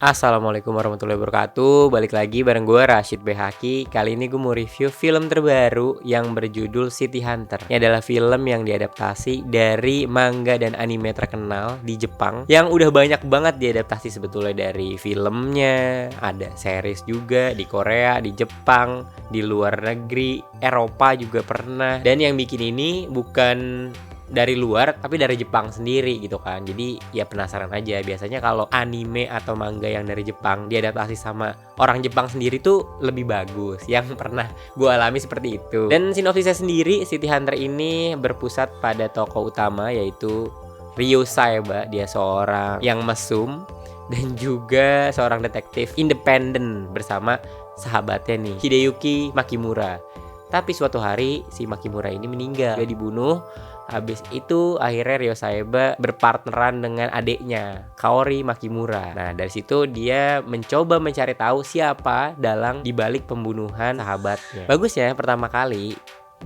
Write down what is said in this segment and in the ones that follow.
Assalamualaikum warahmatullahi wabarakatuh. Balik lagi bareng gue Rashid Behaki. Kali ini gue mau review film terbaru yang berjudul City Hunter. Ini adalah film yang diadaptasi dari manga dan anime terkenal di Jepang, yang udah banyak banget diadaptasi sebetulnya dari filmnya. Ada series juga di Korea, di Jepang, di luar negeri, Eropa juga pernah. Dan yang bikin ini bukan dari luar tapi dari Jepang sendiri gitu kan. Jadi ya penasaran aja. Biasanya kalau anime atau manga yang dari Jepang diadaptasi sama orang Jepang sendiri tuh lebih bagus. Yang pernah gue alami seperti itu. Dan sinopsisnya sendiri, City Hunter ini berpusat pada tokoh utama yaitu Ryo Saeba. Dia seorang yang mesum dan juga seorang detektif independen bersama sahabatnya nih, Hideyuki Makimura. Tapi suatu hari si Makimura ini meninggal, dia dibunuh. Habis itu akhirnya Ryo Saeba berpartneran dengan adiknya, Kaori Makimura. Nah, dari situ dia mencoba mencari tahu siapa dalang dibalik pembunuhan sahabatnya. Bagus ya, pertama kali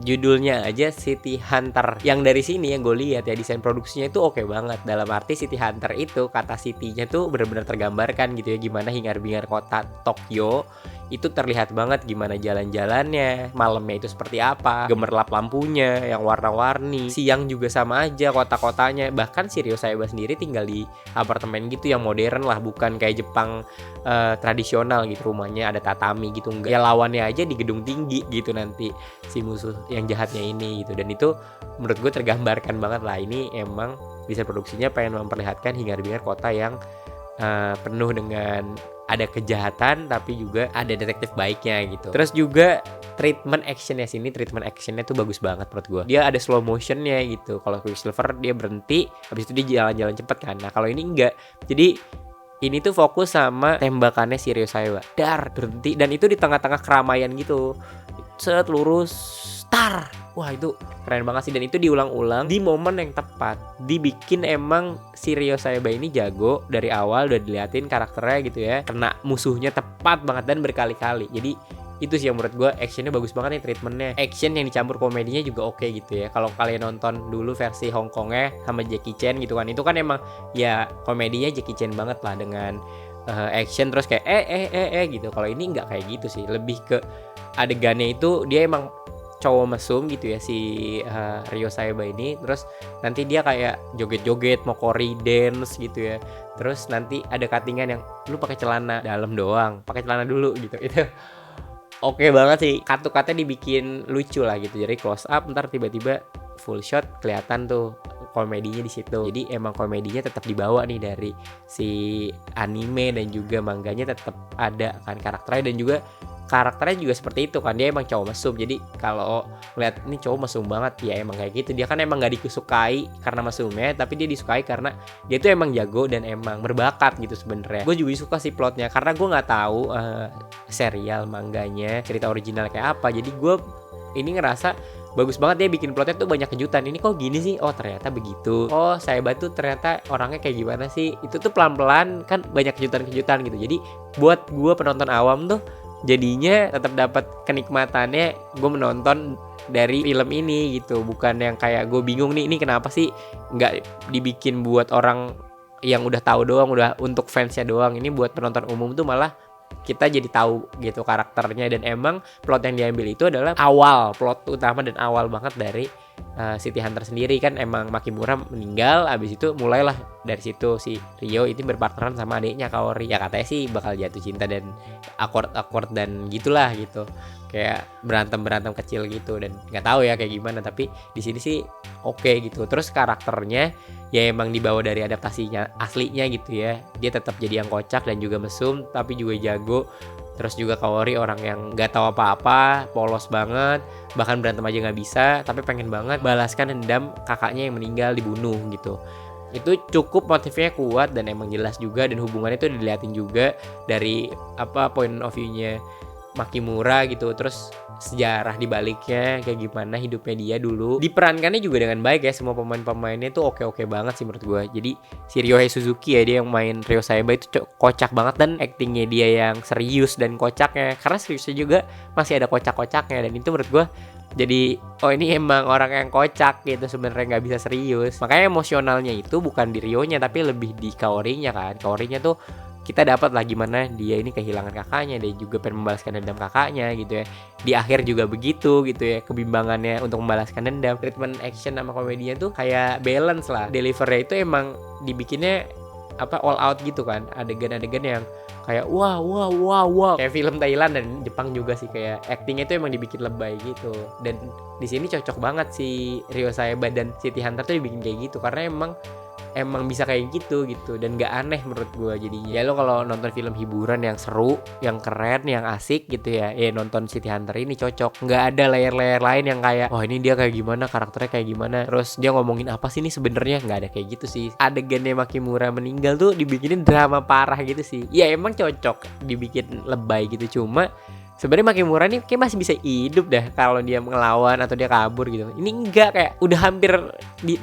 judulnya aja City Hunter. Yang dari sini yang gue lihat ya, desain produksinya itu oke banget. Dalam arti City Hunter itu kata city-nya tuh benar-benar tergambarkan gitu ya, gimana hingar-bingar kota Tokyo. Itu terlihat banget gimana jalan-jalannya, malamnya itu seperti apa, gemerlap lampunya yang warna-warni. Siang juga sama aja kota-kotanya. Bahkan si Ryo Saeba sendiri tinggal di apartemen gitu yang modern lah, bukan kayak Jepang tradisional gitu, rumahnya ada tatami gitu, enggak. Ya lawannya aja di gedung tinggi gitu nanti si musuh yang jahatnya ini gitu. Dan itu menurut gue tergambarkan banget lah. Ini emang bisa produksinya pengen memperlihatkan hingar-bingar kota yang penuh dengan ada kejahatan tapi juga ada detektif baiknya gitu. Terus juga treatment actionnya tuh bagus banget menurut gue. Dia ada slow motionnya gitu. Kalau Quicksilver dia berhenti, habis itu dia jalan-jalan cepet kan. Nah kalau ini enggak. Jadi ini tuh fokus sama tembakannya si Ryo Saeba. Dar, berhenti, dan itu di tengah-tengah keramaian gitu. Set, lurus, tar. Wah itu keren banget sih. Dan itu diulang-ulang di momen yang tepat. Dibikin emang si Ryo Saeba ini jago. Dari awal udah diliatin karakternya gitu ya, kena musuhnya tepat banget dan berkali-kali. Jadi itu sih yang menurut gue actionnya bagus banget nih, treatmentnya. Action yang dicampur komedinya juga oke gitu ya. Kalau kalian nonton dulu versi Hongkongnya sama Jackie Chan gitu kan, itu kan emang ya komedinya Jackie Chan banget lah, dengan action terus kayak gitu. Kalau ini nggak kayak gitu sih. Lebih ke adegannya itu dia emang cowok mesum gitu ya si Ryo Saeba ini. Terus nanti dia kayak joget-joget mau kori dance gitu ya. Terus nanti ada cuttingan yang lu pakai celana dalam doang, pakai celana dulu gitu. Itu oke banget sih. Cut-cutnya dibikin lucu lah gitu. Jadi close up ntar tiba-tiba full shot kelihatan tuh komedinya di situ. Jadi emang komedinya tetap dibawa nih dari si anime, dan juga mangganya tetap ada kan karakternya. Dan juga karakternya juga seperti itu kan, dia emang cowok mesum. Jadi kalau lihat ini cowok mesum banget ya, emang kayak gitu. Dia kan emang gak disukai karena mesumnya, tapi dia disukai karena dia tuh emang jago dan emang berbakat gitu sebenarnya. Gue juga suka sih plotnya, karena gue nggak tahu serial mangganya cerita original kayak apa. Jadi gue ini ngerasa bagus banget, dia bikin plotnya tuh banyak kejutan. Ini kok gini sih? Oh ternyata begitu. Oh Saeba tuh ternyata orangnya kayak gimana sih? Itu tuh pelan-pelan kan banyak kejutan-kejutan gitu. Jadi buat gue penonton awam tuh jadinya tetap dapat kenikmatannya gue menonton dari film ini gitu. Bukan yang kayak gue bingung nih, ini kenapa sih nggak dibikin buat orang yang udah tahu doang, udah untuk fansnya doang. Ini buat penonton umum tuh malah kita jadi tahu gitu karakternya. Dan emang plot yang diambil itu adalah awal, plot utama dan awal banget dari City Hunter sendiri kan. Emang Makimura meninggal, abis itu mulailah dari situ si Ryo ini berpartneran sama adiknya Kaori. Ya katanya sih bakal jatuh cinta dan awkward dan gitulah gitu, kayak berantem kecil gitu. Dan nggak tahu ya kayak gimana, tapi di sini sih oke gitu. Terus karakternya ya emang dibawa dari adaptasinya aslinya gitu ya. Dia tetap jadi yang kocak dan juga mesum, tapi juga jago. Terus juga Kaori orang yang gak tahu apa-apa, polos banget, bahkan berantem aja gak bisa, tapi pengen banget balaskan dendam kakaknya yang meninggal, dibunuh gitu. Itu cukup motifnya kuat dan emang jelas juga. Dan hubungannya itu dilihatin juga dari point of view-nya Makimura gitu. Terus sejarah dibaliknya kayak gimana hidupnya dia dulu. Diperankannya juga dengan baik ya, semua pemain-pemainnya tuh oke-oke banget sih menurut gue. Jadi si Ryohei Suzuki ya, dia yang main Ryo Saeba itu kocak banget. Dan actingnya dia yang serius dan kocaknya, karena seriusnya juga masih ada kocak-kocaknya. Dan itu menurut gue jadi oh ini emang orang yang kocak gitu, sebenarnya nggak bisa serius. Makanya emosionalnya itu bukan di Ryo-nya tapi lebih di Kaorinya kan. Kaorinya tuh kita dapat lah gimana dia ini kehilangan kakaknya, dia juga pengen membalaskan dendam kakaknya gitu ya. Di akhir juga begitu gitu ya, kebimbangannya untuk membalaskan dendam. Treatment action sama komedinya tuh kayak balance lah. Delivernya itu emang dibikinnya all out gitu kan. Adegan-adegan yang kayak wah kayak film Thailand dan Jepang juga sih, kayak actingnya itu emang dibikin lebay gitu. Dan di sini cocok banget si Ryo Saeba dan City Hunter tuh dibikin kayak gitu karena emang bisa kayak gitu dan gak aneh menurut gue. Jadi ya lo kalau nonton film hiburan yang seru, yang keren, yang asik gitu ya nonton City Hunter ini cocok. Nggak ada layer-layer lain yang kayak ini dia kayak gimana, karakternya kayak gimana, terus dia ngomongin apa sih ini sebenarnya. Nggak ada kayak gitu sih. Adegannya Makimura meninggal tuh dibikinin drama parah gitu sih. Ya emang cocok dibikin lebay gitu, cuma sebenarnya Makimura nih kayak masih bisa hidup dah kalau dia ngelawan atau dia kabur gitu. Ini enggak, kayak udah hampir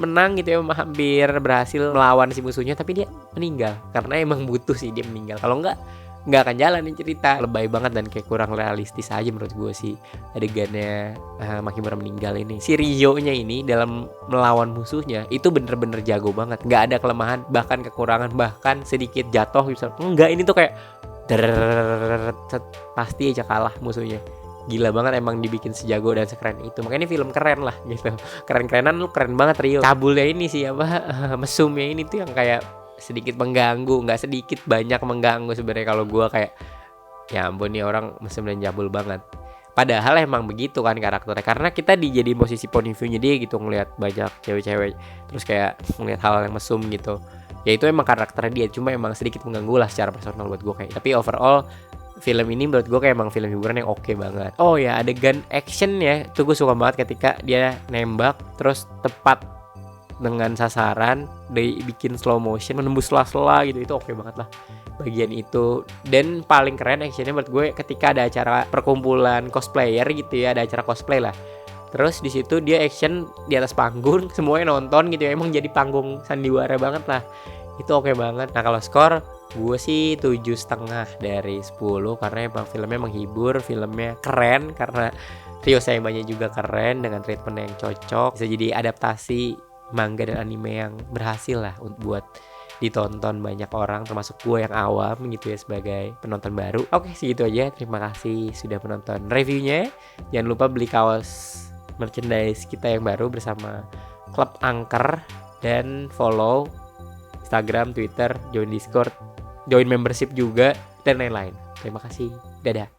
menang gitu ya, hampir berhasil melawan si musuhnya tapi dia meninggal karena emang butuh sih dia meninggal. Kalau enggak akan jalan nih cerita. Lebay banget dan kayak kurang realistis aja menurut gue sih adegannya Makimura meninggal ini. Si Ryo-nya ini dalam melawan musuhnya itu bener-bener jago banget. Nggak ada kelemahan, bahkan kekurangan, bahkan sedikit jatuh bisa. Enggak, ini tuh kayak pasti aja kalah musuhnya. Gila banget emang dibikin sejago dan sekeren itu. Makanya ini film keren lah gitu. Keren-kerenan lu keren banget Rio. Cabulnya ini sih mesumnya ini tuh yang kayak sedikit mengganggu, nggak sedikit banyak mengganggu sebenarnya. Kalau gua kayak ya ampun nih orang mesum dan cabul banget. Padahal emang begitu kan karakternya, karena kita dijadiin posisi point of view-nya dia gitu, ngelihat banyak cewek-cewek terus kayak ngelihat hal yang mesum gitu. Ya itu emang karakternya dia, cuma emang sedikit mengganggu lah secara personal buat gue kayak. Tapi overall film ini menurut gue kayak emang film hiburan yang oke banget. Oh ya, adegan action ya tuh gue suka banget ketika dia nembak terus tepat dengan sasaran, dibikin slow motion menembus sela-sela gitu. Itu oke banget lah bagian itu. Dan paling keren actionnya menurut gue ketika ada acara perkumpulan cosplayer gitu ya, ada acara cosplay lah. Terus di situ dia action di atas panggung, semuanya nonton gitu ya. Emang jadi panggung sandiwara banget lah. Itu oke banget. Nah kalau skor gue sih 7,5 dari 10 karena emang filmnya menghibur, filmnya keren karena Ryo Saebanya juga keren dengan treatment yang cocok. Bisa jadi adaptasi manga dan anime yang berhasil lah buat ditonton banyak orang, termasuk gue yang awam gitu ya sebagai penonton baru. Oke, segitu aja. Terima kasih sudah menonton reviewnya. Jangan lupa beli kaos merchandise kita yang baru bersama Klub Angker, dan follow Instagram, Twitter, join Discord, join membership juga, dan lain-lain. Terima kasih. Dadah.